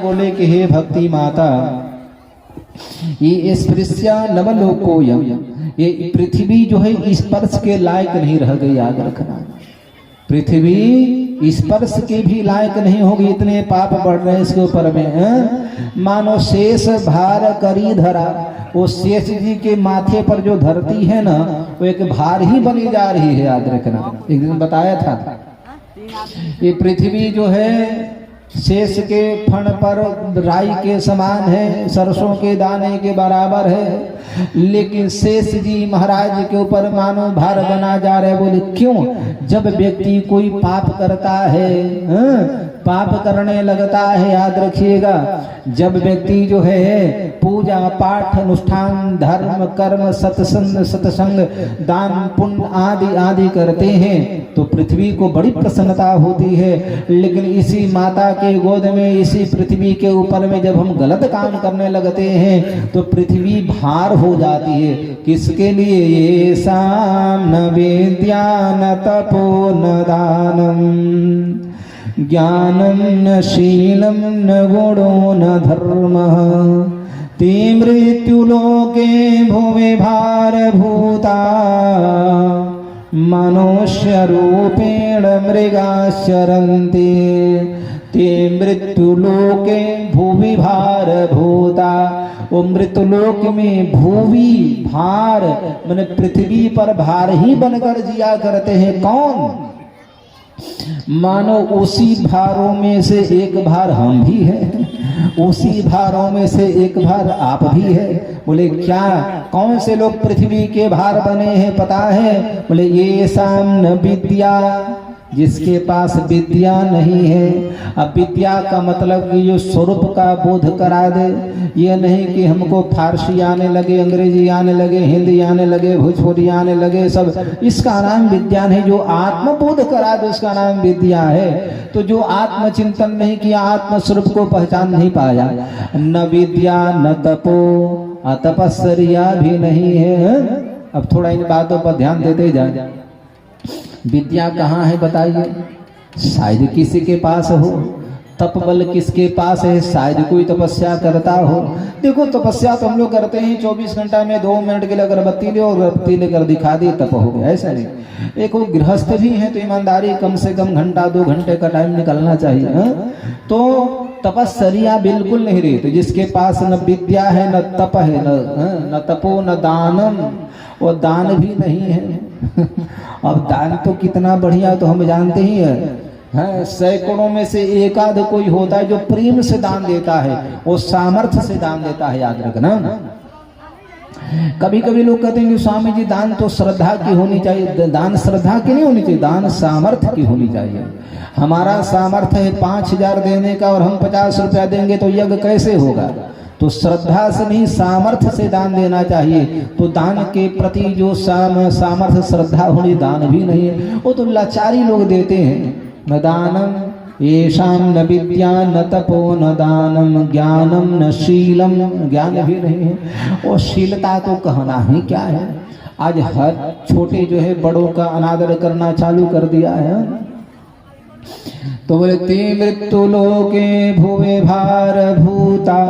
बोले कि हे भक्ति माता, ये स्पृश्या नवलोकोयम, ये पृथ्वी जो है स्पर्श के लायक नहीं रह गई। याद रखना, पृथ्वी स्पर्श के भी लायक नहीं होगी, इतने पाप बढ़ रहे हैं इसके ऊपर में। मानो शेष भार करी धरा, वो शेष जी के माथे पर जो धरती है ना, वो एक भार ही बनी जा रही है। याद रखना, एक दिन बताया था, ये पृथ्वी जो है शेष के फण पर राई के समान है, सरसों के दाने के बराबर है, लेकिन शेष जी महाराज के ऊपर मानो भार बना जा रहे। बोले क्यों? जब व्यक्ति कोई पाप करता है, पाप करने लगता है, याद रखिएगा, जब व्यक्ति जो है पूजा पाठ अनुष्ठान धर्म कर्म सत्संग दान पुण्य आदि आदि करते हैं तो पृथ्वी को बड़ी प्रसन्नता होती है। लेकिन इसी माता के गोद में, इसी पृथ्वी के ऊपर में जब हम गलत काम करने लगते हैं तो पृथ्वी भार हो जाती है। किसके लिए? ये साम न विद्या न तपो न दानम ज्ञानम न शीलम न गुणो न धर्मः ते मृत्युलोके भुवि भारभूता मनुष्य रूपेण मृगाश्चरन्ति ते मृत्युलोके भुवि भारभूता। वो मृत्युलोक में भूवि भार माने पृथ्वी पर भार ही बनकर जिया करते हैं। कौन? मानो उसी भारों में से एक भार हम भी हैं, उसी भारों में से एक भार आप भी है। बोले क्या? कौन से लोग पृथ्वी के भार बने हैं पता है? बोले ये साम न विद्या, जिसके पास विद्या नहीं है। अब विद्या का मतलब कि जो स्वरूप का बोध करा दे, ये नहीं कि हमको फारसी आने लगे, अंग्रेजी आने लगे, हिंदी आने लगे, भोजपुरी आने लगे, सब इसका नाम विद्या नहीं। जो आत्मबोध करा दे उसका नाम विद्या है। तो जो आत्मचिंतन नहीं किया, आत्मस्वरूप को पहचान नहीं पाया, न विद्या न तपो, तपस्या भी नहीं है। अब थोड़ा इन बातों पर ध्यान देते जाए। विद्या कहाँ है बताइए? शायद किसी के पास हो। तप बल किसके पास है? शायद कोई तपस्या करता हो। देखो तपस्या तो हम लोग करते हैं 24 घंटा में 2 मिनट के लिए अगरबत्ती ले और अगरबत्ती लेकर दिखा दी, तप हो गया, ऐसा नहीं। एक वो गृहस्थ भी है तो ईमानदारी कम से कम घंटा 2 घंटे का टाइम निकलना चाहिए। तो तपस्या बिल्कुल नहीं रही। तो जिसके पास न विद्या है न तप है, न तपो न दानम, वो दान भी नहीं है। अब दान तो कितना बढ़िया तो हम जानते ही हैं, सैकड़ों में से एक आध कोई होता है जो प्रेम से दान देता है, वो सामर्थ्य से दान देता है। याद रखना। कभी कभी लोग कहते हैं कि स्वामी जी दान तो श्रद्धा की होनी चाहिए। दान श्रद्धा की नहीं होनी चाहिए, दान सामर्थ्य की होनी चाहिए। हमारा सामर्थ्य है 5000 देने का और हम 50 रुपया देंगे तो यज्ञ कैसे होगा? तो श्रद्धा से नहीं, सामर्थ्य से दान देना चाहिए। तो दान के प्रति जो सामर्थ्य श्रद्धा होनी, दान भी नहीं है। वो तो लाचारी लोग देते हैं। न दानम येषां न विद्या न तपो न दानम ज्ञानम न शीलम, ज्ञान भी नहीं है। और शीलता तो कहना ही क्या है। आज हर छोटे जो है बड़ों का अनादर करना चालू कर दिया है। तो बोले ते मृत्युलोके भुवि भारभूता,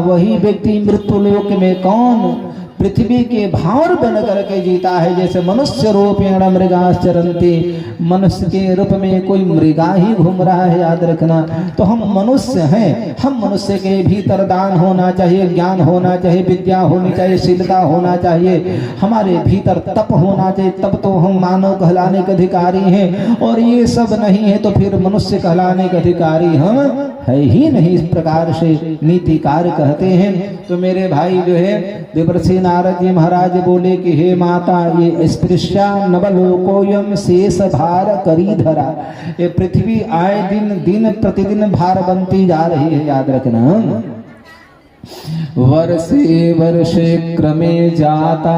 वही व्यक्ति मृत्युलोक में कौन? पृथ्वी के भार बन करके जीता है। जैसे मनुष्य रूपेण मृगाश्चरन्ति, मनुष्य के रूप में कोई मृगा ही घूम रहा है। याद रखना। तो हम मनुष्य हैं, हम मनुष्य के भीतर दान होना चाहिए, ज्ञान होना चाहिए, विद्या होनी चाहिए, शीलता होना चाहिए, हमारे भीतर तप होना चाहिए, तब तो हम मानव कहलाने के अधिकारी हैं। और ये सब नहीं है तो फिर मनुष्य कहलाने के अधिकारी हम है ही नहीं। इस प्रकार से नीतिकार कहते हैं। तो मेरे भाई जो है देवर्षि नारद जी महाराज बोले कि हे माता, ये स्पृश्या नवलोकोयम शेष भार करी धरा, ये पृथ्वी आए दिन प्रतिदिन भार बनती जा रही है। याद रखना। वर्षे वर्षे क्रमे जाता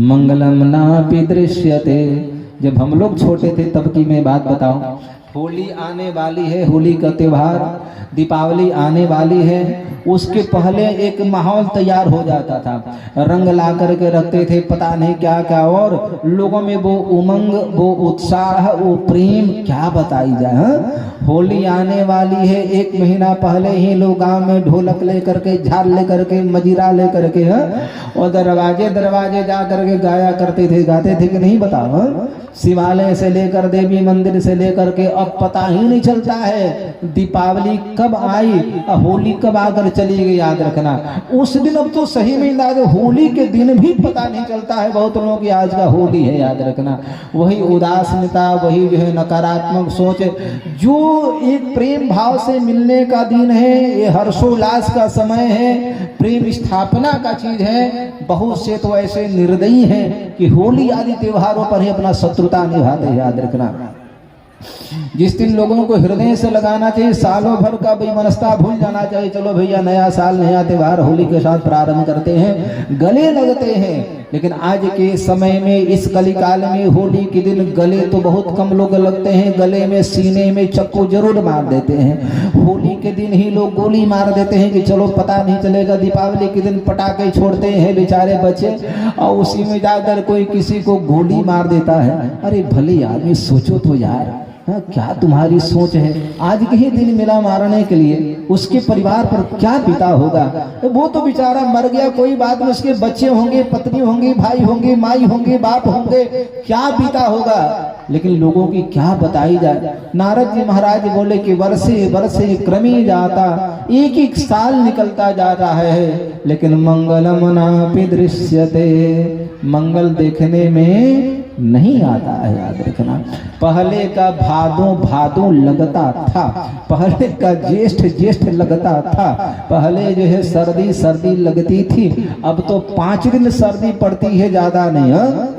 मंगलम नापि दृश्यते। जब हम लोग छोटे थे तब की मैं बात बताऊं, होली आने वाली है, होली का त्योहार, दीपावली आने वाली है, उसके पहले एक माहौल तैयार हो जाता था, रंग ला करके रखते थे, पता नहीं क्या क्या, और लोगों में वो उमंग, वो उत्साह, वो प्रेम क्या बताई जाए। होली आने वाली है, एक महीना पहले ही लोग गांव में ढोलक ले करके, झाल ले करके, मजीरा ले करके और दरवाजे दरवाजे जा करके गाया करते थे, गाते थे कि नहीं बताओ। शिवालय से लेकर देवी मंदिर से लेकर के अब पता ही नहीं चलता है दीपावली कब आई और होली कब आकर चली गई। याद रखना उस दिन, अब तो सही में याद, होली के दिन भी पता नहीं चलता है बहुत लोगों की आज का होली है। याद रखना वही उदासीनता, वही जो है नकारात्मक सोच, जो एक प्रेम भाव से मिलने का दिन है, ये हर्षोल्लास का समय है, प्रेम स्थापना का चीज है। बहुत से तो ऐसे निर्दयी हैं कि होली आदि त्योहारों पर ही अपना शत्रुता निभाते हैं। याद रखना जिस दिन लोगों को हृदय से लगाना चाहिए, सालों भर का बेमनस्ता भूल जाना चाहिए, चलो भैया नया साल नया त्योहार होली के साथ प्रारंभ करते हैं, गले लगते हैं। लेकिन आज के समय में, इस कलिकाल में होली के दिन गले तो बहुत कम लोग लगते हैं, गले में सीने में चक्कू जरूर मार देते हैं। होली के दिन ही लोग गोली मार देते हैं कि चलो पता नहीं चलेगा। दीपावली के दिन पटाखे छोड़ते हैं बेचारे बच्चे और उसी में जाकर कोई किसी को गोली मार देता है। अरे भले आदमी सोचो तो यार, क्या तुम्हारी सोच है। आज के ही दिन मिला मारने के लिए, उसके परिवार पर क्या बीता होगा। वो तो बेचारा मर गया, कोई बात नहीं, उसके बच्चे होंगे, पत्नी होंगी, भाई होंगे, माई होंगे, बाप होंगे, क्या बीता होगा। लेकिन लोगों की क्या बताई जाए। नारद जी महाराज बोले कि वर्षे वर्षे क्रमे जाता, एक एक साल निकलता जा रहा है, लेकिन मंगलम नापि दृश्यते, मंगल देखने में नहीं आता है। याद रखना पहले का भादों भादों लगता था, पहले का ज्येष्ठ ज्येष्ठ लगता था, पहले जो है सर्दी सर्दी लगती थी, अब तो 5 दिन सर्दी पड़ती है, ज्यादा नहीं है।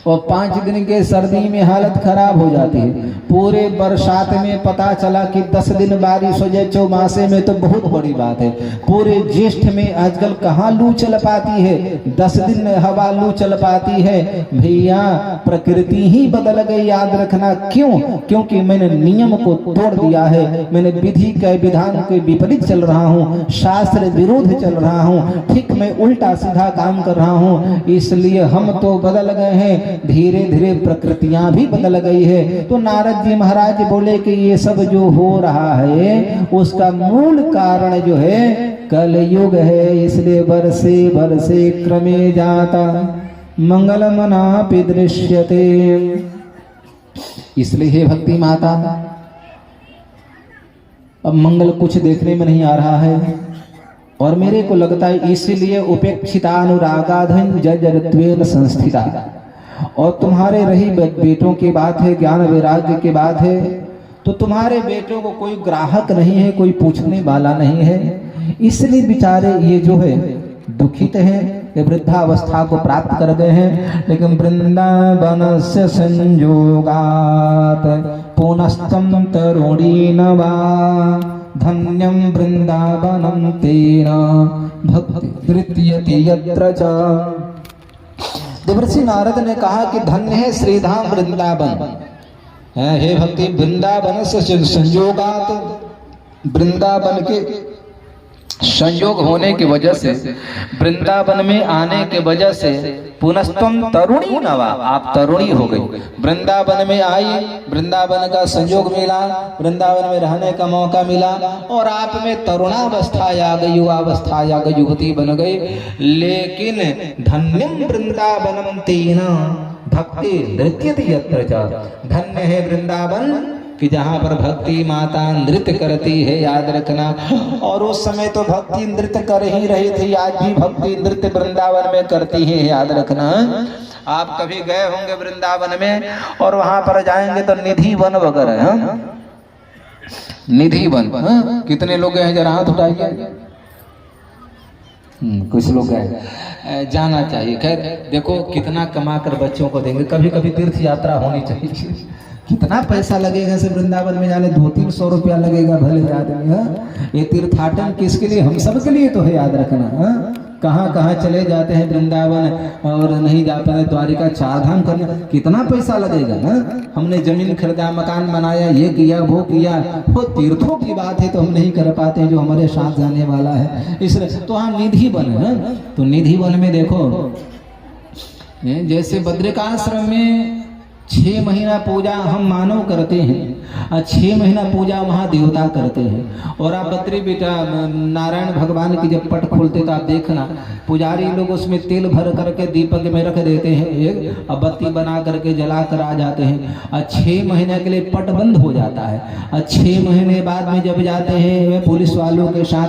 और 5 दिन के सर्दी में हालत खराब हो जाती है। पूरे बरसात में पता चला कि 10 दिन बारिश हो जाए चौमासे में तो बहुत बड़ी बात है। पूरे ज्येष्ठ में आजकल कहाँ लू चल पाती है, 10 दिन हवा लू चल पाती है। भैया प्रकृति ही बदल गई। याद रखना क्यों? क्योंकि मैंने नियम को तोड़ दिया है, मैंने विधि के विधान के विपरीत चल रहा हूँ, शास्त्र विरोध चल रहा हूँ, ठीक मैं उल्टा सीधा काम कर रहा हूँ, इसलिए हम तो बदल गए हैं, धीरे धीरे प्रकृतियां भी बदल गई है। तो नारद जी महाराज बोले कि ये सब जो हो रहा है उसका मूल कारण जो है कलयुग है, इसलिए बरसे बरसे क्रमे जाता मंगलमनापि दृश्यते। इसलिए हे भक्ति माता, अब मंगल कुछ देखने में नहीं आ रहा है, और मेरे को लगता है इसीलिए उपेक्षितानुरागाधन जजरत्वेन संस्थिता। और तुम्हारे रही बेटों की बात है, ज्ञान वैराग्य की बात है, तो तुम्हारे बेटों को कोई ग्राहक नहीं है, कोई पूछने वाला नहीं है, इसलिए बेचारे ये जो है दुखित हैं, ये वृद्धावस्था को प्राप्त कर गए हैं। लेकिन वृंदावन से संयोगात पुनस्तम तरुणी नवा धन्यम वृंदावनम तेना भक्ति तृतीयति यत्र च। देवर्षि नारद ने कहा कि धन्य है श्रीधाम वृंदावन, हे भक्ति वृंदावन से संयोगात, वृंदावन के संयोग होने की वजह से, वृंदावन में आने के वजह से पुनस्तम तरुणी नवा, आप तरुणी हो गई। वृंदावन में आई, वृंदावन का संयोग मिला, वृंदावन में रहने का मौका मिला, और आप में तरुणावस्था आ गई, युवावस्था आ गई, युवती बन गई। लेकिन धन्यम वृंदावनम तेना भक्ति नृत्यति यत्र च, धन्य है वृंदावन कि जहाँ पर भक्ति माता नृत्य करती है। याद रखना, और उस समय तो भक्ति नृत्य कर ही रही थी, आज भी भक्ति नृत्य वृंदावन में करती है। याद रखना, आप कभी गए होंगे वृंदावन में और वहां पर जाएंगे तो निधि वन वगैरह है, निधि वन, कितने लोग हैं जरा हाथ उठाइए। कुछ लोग गए, जाना चाहिए। खैर देखो कितना कमा कर बच्चों को देंगे, कभी कभी तीर्थ यात्रा होनी चाहिए। कितना पैसा लगेगा से वृंदावन में जाने, 200-300 रुपया लगेगा भले आदमी। ये तीर्थाटन किसके लिए? हम सब के लिए तो है। याद रखना, कहाँ कहाँ चले जाते हैं वृंदावन और नहीं जा पाते द्वारिका, 4 धाम करना कितना पैसा लगेगा ना। हमने जमीन खरीदा, मकान बनाया, ये किया वो किया, वो तीर्थों की बात है तो हम नहीं कर पाते जो हमारे साथ जाने वाला है। इसलिए तो हाँ निधि वन है, तो निधि वन में देखो जैसे बद्रिकाश्रम में 6 महीना पूजा हम मानव करते हैं और 6 महीना पूजा वहाँ देवता करते हैं। और आप बद्री बेटा नारायण भगवान की जब पट खोलते तो आप देखना पुजारी लोग उसमें तेल भर करके दीपक में रख देते हैं, एक और बत्ती बना करके जला कर आ जाते हैं और 6 महीने के लिए पट बंद हो जाता है। और 6 महीने बाद में जब जाते हैं पुलिस वालों के साथ